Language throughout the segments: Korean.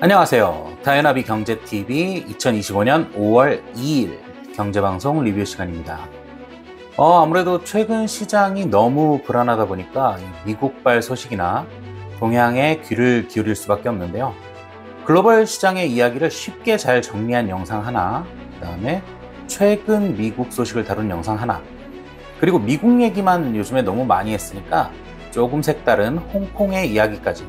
안녕하세요. 다이나비 경제TV 2025년 5월 2일 경제방송 리뷰 시간입니다. 아무래도 최근 시장이 너무 불안하다 보니까 미국발 소식이나 동향에 귀를 기울일 수밖에 없는데요. 글로벌 시장의 이야기를 쉽게 잘 정리한 영상 하나, 그 다음에 최근 미국 소식을 다룬 영상 하나, 그리고 미국 얘기만 요즘에 너무 많이 했으니까 조금 색다른 홍콩의 이야기까지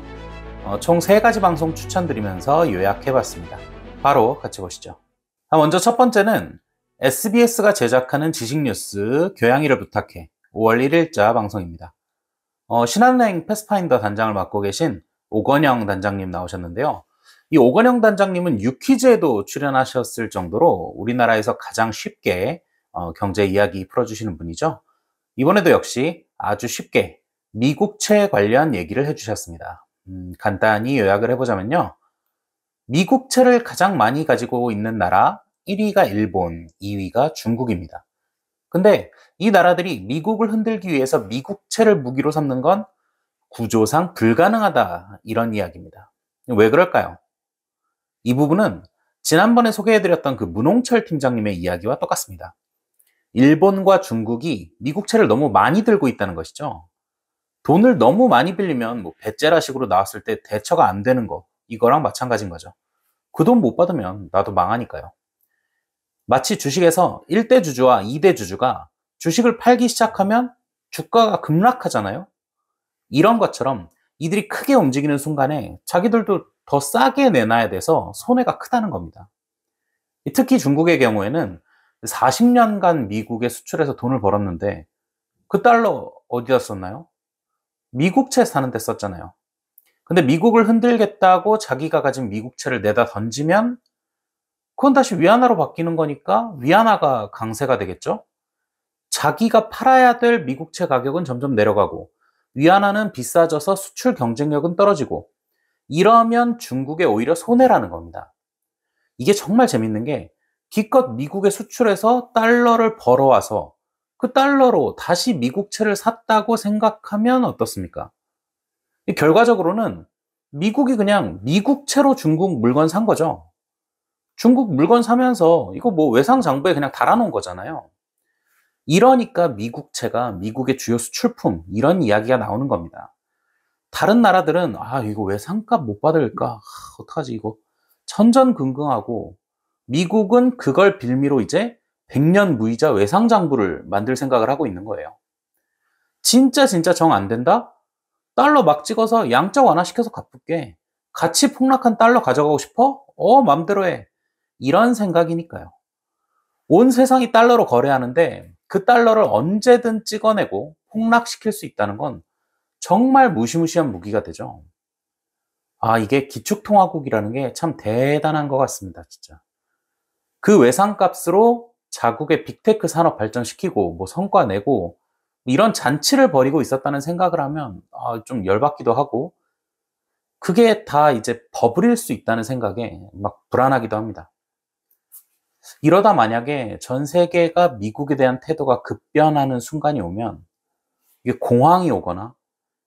총 3가지 방송 추천드리면서 요약해봤습니다. 바로 같이 보시죠. 먼저 첫 번째는 SBS가 제작하는 지식뉴스 교양이를 부탁해 5월 1일자 방송입니다. 신한은행 패스파인더 단장을 맡고 계신 오건영 단장님 나오셨는데요. 이 오건영 단장님은 유퀴즈에도 출연하셨을 정도로 우리나라에서 가장 쉽게 경제 이야기 풀어주시는 분이죠. 이번에도 역시 아주 쉽게 미국채 관련 얘기를 해주셨습니다. 간단히 요약을 해보자면요. 미국채를 가장 많이 가지고 있는 나라 1위가 일본, 2위가 중국입니다. 근데 이 나라들이 미국을 흔들기 위해서 미국채를 무기로 삼는 건 구조상 불가능하다, 이런 이야기입니다. 왜 그럴까요? 이 부분은 지난번에 소개해드렸던 그 문홍철 팀장님의 이야기와 똑같습니다. 일본과 중국이 미국채를 너무 많이 들고 있다는 것이죠. 돈을 너무 많이 빌리면 배째라식으로 나왔을 때 대처가 안 되는 거, 이거랑 마찬가지인 거죠. 그 돈 못 받으면 나도 망하니까요. 마치 주식에서 1대 주주와 2대 주주가 주식을 팔기 시작하면 주가가 급락하잖아요. 이런 것처럼 이들이 크게 움직이는 순간에 자기들도 더 싸게 내놔야 돼서 손해가 크다는 겁니다. 특히 중국의 경우에는 40년간 미국에 수출해서 돈을 벌었는데 그 달러 어디다 썼나요? 미국채 사는 데 썼잖아요. 근데 미국을 흔들겠다고 자기가 가진 미국채를 내다 던지면 그건 다시 위안화로 바뀌는 거니까 위안화가 강세가 되겠죠? 자기가 팔아야 될 미국채 가격은 점점 내려가고 위안화는 비싸져서 수출 경쟁력은 떨어지고, 이러면 중국에 오히려 손해라는 겁니다. 이게 정말 재밌는 게 기껏 미국에 수출해서 달러를 벌어와서 그 달러로 다시 미국채를 샀다고 생각하면 어떻습니까? 결과적으로는 미국이 그냥 미국채로 중국 물건 산 거죠. 중국 물건 사면서 이거 외상 장부에 그냥 달아놓은 거잖아요. 이러니까 미국채가 미국의 주요 수출품, 이런 이야기가 나오는 겁니다. 다른 나라들은 이거 왜 상값 못 받을까? 어떡하지 이거. 천전긍긍하고, 미국은 그걸 빌미로 이제 100년 무이자 외상 장부를 만들 생각을 하고 있는 거예요. 진짜 정 안 된다? 달러 막 찍어서 양적 완화시켜서 갚을게. 같이 폭락한 달러 가져가고 싶어? 맘대로 해. 이런 생각이니까요. 온 세상이 달러로 거래하는데 그 달러를 언제든 찍어내고 폭락시킬 수 있다는 건 정말 무시무시한 무기가 되죠. 이게 기축통화국이라는 게 참 대단한 것 같습니다, 진짜. 그 외상값으로 자국의 빅테크 산업 발전시키고 성과 내고 이런 잔치를 벌이고 있었다는 생각을 하면 좀 열받기도 하고, 그게 다 이제 버블일 수 있다는 생각에 막 불안하기도 합니다. 이러다 만약에 전 세계가 미국에 대한 태도가 급변하는 순간이 오면 이게 공황이 오거나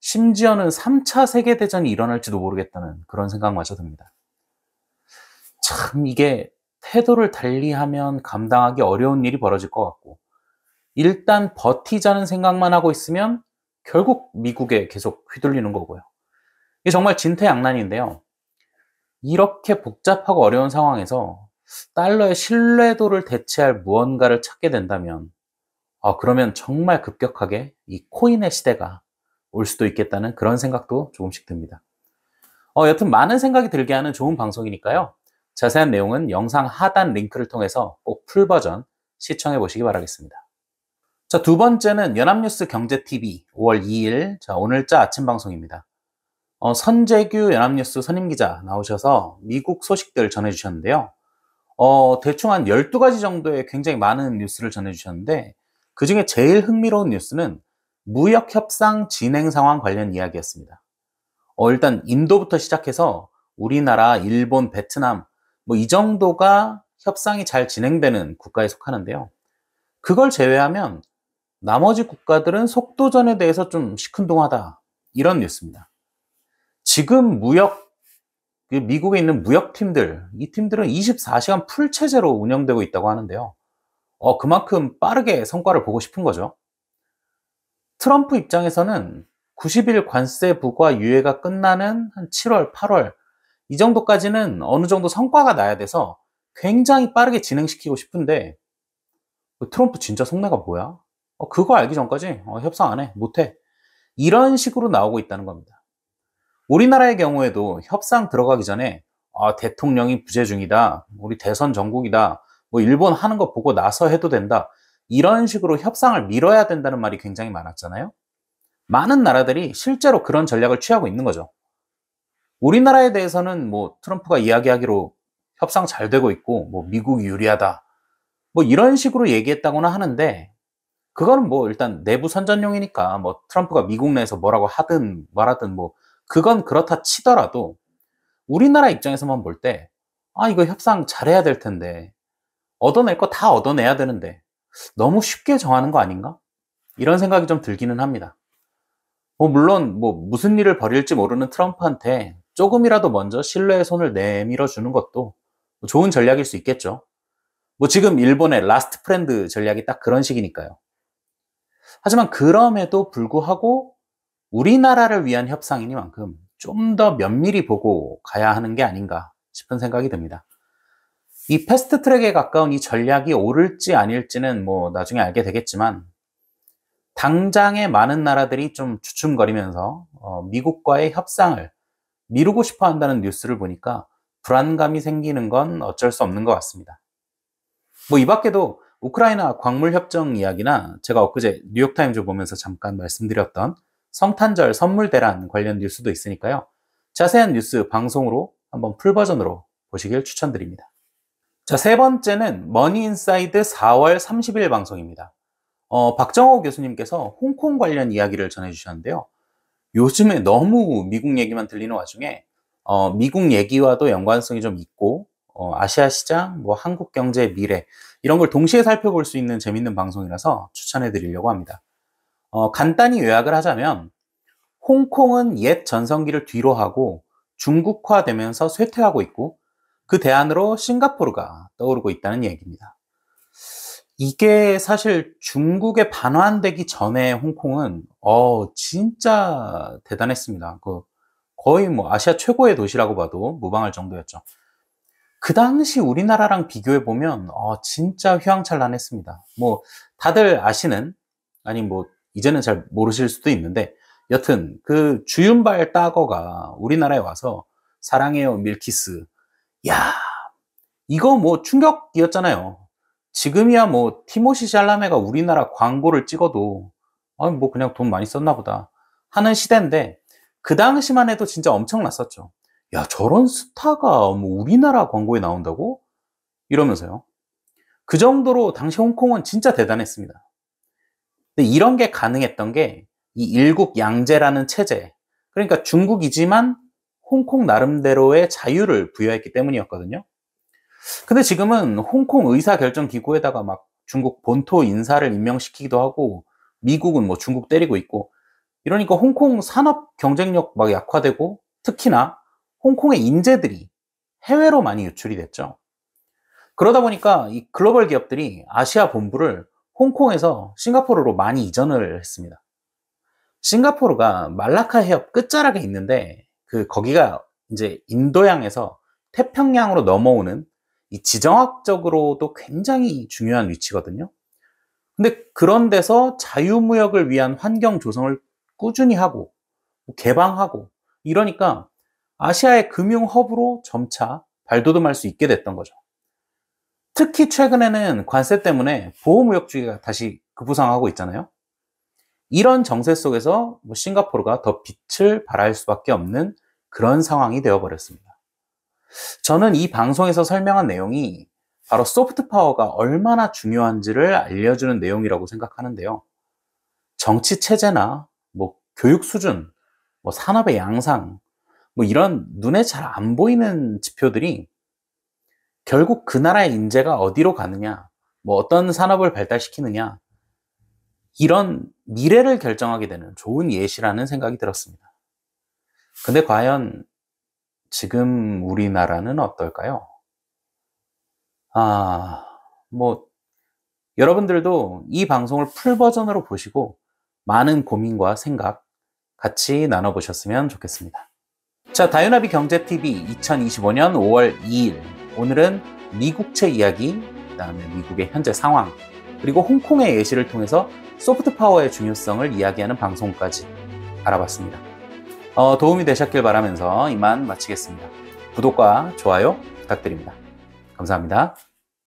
심지어는 3차 세계대전이 일어날지도 모르겠다는 그런 생각마저 듭니다. 참 이게 태도를 달리하면 감당하기 어려운 일이 벌어질 것 같고, 일단 버티자는 생각만 하고 있으면 결국 미국에 계속 휘둘리는 거고요. 이게 정말 진퇴양난인데요. 이렇게 복잡하고 어려운 상황에서 달러의 신뢰도를 대체할 무언가를 찾게 된다면 그러면 정말 급격하게 이 코인의 시대가 올 수도 있겠다는 그런 생각도 조금씩 듭니다. 여튼 많은 생각이 들게 하는 좋은 방송이니까요. 자세한 내용은 영상 하단 링크를 통해서 꼭 풀버전 시청해 보시기 바라겠습니다. 자, 두 번째는 연합뉴스 경제TV 5월 2일 오늘자 아침 방송입니다. 선재규 연합뉴스 선임기자 나오셔서 미국 소식들 전해주셨는데요. 대충 한 12가지 정도의 굉장히 많은 뉴스를 전해주셨는데, 그 중에 제일 흥미로운 뉴스는 무역협상 진행 상황 관련 이야기였습니다. 일단 인도부터 시작해서 우리나라, 일본, 베트남 이 정도가 협상이 잘 진행되는 국가에 속하는데요. 그걸 제외하면 나머지 국가들은 속도전에 대해서 좀 시큰둥하다, 이런 뉴스입니다. 지금 무역 그 미국에 있는 무역팀들, 이 팀들은 24시간 풀 체제로 운영되고 있다고 하는데요. 그만큼 빠르게 성과를 보고 싶은 거죠. 트럼프 입장에서는 90일 관세 부과 유예가 끝나는 한 7월, 8월 이 정도까지는 어느 정도 성과가 나야 돼서 굉장히 빠르게 진행시키고 싶은데 트럼프 진짜 속내가 뭐야? 그거 알기 전까지 협상 안 해, 못 해. 이런 식으로 나오고 있다는 겁니다. 우리나라의 경우에도 협상 들어가기 전에 대통령이 부재 중이다, 우리 대선 전국이다, 뭐 일본 하는 거 보고 나서 해도 된다, 이런 식으로 협상을 미뤄야 된다는 말이 굉장히 많았잖아요. 많은 나라들이 실제로 그런 전략을 취하고 있는 거죠. 우리나라에 대해서는 뭐 트럼프가 이야기하기로 협상 잘 되고 있고 뭐 미국이 유리하다, 뭐 이런 식으로 얘기했다고는 하는데 그거는 뭐 일단 내부 선전용이니까 뭐 트럼프가 미국 내에서 뭐라고 하든 말하든 뭐 그건 그렇다 치더라도 우리나라 입장에서만 볼 때 이거 협상 잘해야 될 텐데, 얻어낼 거 다 얻어내야 되는데 너무 쉽게 정하는 거 아닌가? 이런 생각이 좀 들기는 합니다. 물론 뭐 무슨 일을 벌일지 모르는 트럼프한테 조금이라도 먼저 신뢰의 손을 내밀어 주는 것도 좋은 전략일 수 있겠죠. 뭐 지금 일본의 라스트 프렌드 전략이 딱 그런 식이니까요. 하지만 그럼에도 불구하고 우리나라를 위한 협상이니만큼 좀 더 면밀히 보고 가야 하는 게 아닌가 싶은 생각이 듭니다. 이 패스트 트랙에 가까운 이 전략이 옳을지 아닐지는 뭐 나중에 알게 되겠지만, 당장에 많은 나라들이 좀 주춤거리면서 미국과의 협상을 미루고 싶어 한다는 뉴스를 보니까 불안감이 생기는 건 어쩔 수 없는 것 같습니다. 뭐 이 밖에도 우크라이나 광물 협정 이야기나 제가 엊그제 뉴욕타임즈 보면서 잠깐 말씀드렸던 성탄절 선물 대란 관련 뉴스도 있으니까요. 자세한 뉴스 방송으로 한번 풀 버전으로 보시길 추천드립니다. 자, 세 번째는 머니인사이드 4월 30일 방송입니다. 박정호 교수님께서 홍콩 관련 이야기를 전해주셨는데요. 요즘에 너무 미국 얘기만 들리는 와중에 미국 얘기와도 연관성이 좀 있고 아시아 시장, 뭐 한국 경제의 미래, 이런 걸 동시에 살펴볼 수 있는 재밌는 방송이라서 추천해 드리려고 합니다. 간단히 요약을 하자면 홍콩은 옛 전성기를 뒤로 하고 중국화되면서 쇠퇴하고 있고 그 대안으로 싱가포르가 떠오르고 있다는 얘기입니다. 이게 사실 중국에 반환되기 전에 홍콩은 진짜 대단했습니다. 거의 뭐 아시아 최고의 도시라고 봐도 무방할 정도였죠. 그 당시 우리나라랑 비교해 보면 진짜 휘황찬란했습니다. 뭐 다들 아시는, 아니 뭐 이제는 잘 모르실 수도 있는데, 여튼 그 주윤발 따거가 우리나라에 와서 사랑해요 밀키스, 야 이거 뭐 충격이었잖아요. 지금이야 뭐 티모시 샬라메가 우리나라 광고를 찍어도 뭐 그냥 돈 많이 썼나 보다 하는 시대인데, 그 당시만 해도 진짜 엄청났었죠. 야, 저런 스타가 뭐 우리나라 광고에 나온다고? 이러면서요. 그 정도로 당시 홍콩은 진짜 대단했습니다. 근데 이런 게 가능했던 게 이 일국양제라는 체제, 그러니까 중국이지만 홍콩 나름대로의 자유를 부여했기 때문이었거든요. 근데 지금은 홍콩 의사결정기구에다가 막 중국 본토 인사를 임명시키기도 하고 미국은 뭐 중국 때리고 있고 이러니까 홍콩 산업 경쟁력 막 약화되고, 특히나 홍콩의 인재들이 해외로 많이 유출이 됐죠. 그러다 보니까 이 글로벌 기업들이 아시아 본부를 홍콩에서 싱가포르로 많이 이전을 했습니다. 싱가포르가 말라카 해협 끝자락에 있는데 거기가 이제 인도양에서 태평양으로 넘어오는 이 지정학적으로도 굉장히 중요한 위치거든요. 근데 그런 데서 자유무역을 위한 환경 조성을 꾸준히 하고 개방하고 이러니까 아시아의 금융 허브로 점차 발돋움할 수 있게 됐던 거죠. 특히 최근에는 관세 때문에 보호무역주의가 다시 급부상하고 있잖아요. 이런 정세 속에서 싱가포르가 더 빛을 발할 수밖에 없는 그런 상황이 되어버렸습니다. 저는 이 방송에서 설명한 내용이 바로 소프트 파워가 얼마나 중요한지를 알려주는 내용이라고 생각하는데요. 정치 체제나 뭐 교육 수준, 뭐 산업의 양상, 뭐 이런 눈에 잘 안 보이는 지표들이 결국 그 나라의 인재가 어디로 가느냐, 뭐 어떤 산업을 발달시키느냐, 이런 미래를 결정하게 되는 좋은 예시라는 생각이 들었습니다. 근데 과연 지금 우리나라는 어떨까요? 뭐, 여러분들도 이 방송을 풀 버전으로 보시고 많은 고민과 생각 같이 나눠보셨으면 좋겠습니다. 자, 다이나비 경제TV 2025년 5월 2일. 오늘은 미국채 이야기, 그다음에 미국의 현재 상황, 그리고 홍콩의 예시를 통해서 소프트 파워의 중요성을 이야기하는 방송까지 알아봤습니다. 도움이 되셨길 바라면서 이만 마치겠습니다. 구독과 좋아요 부탁드립니다. 감사합니다.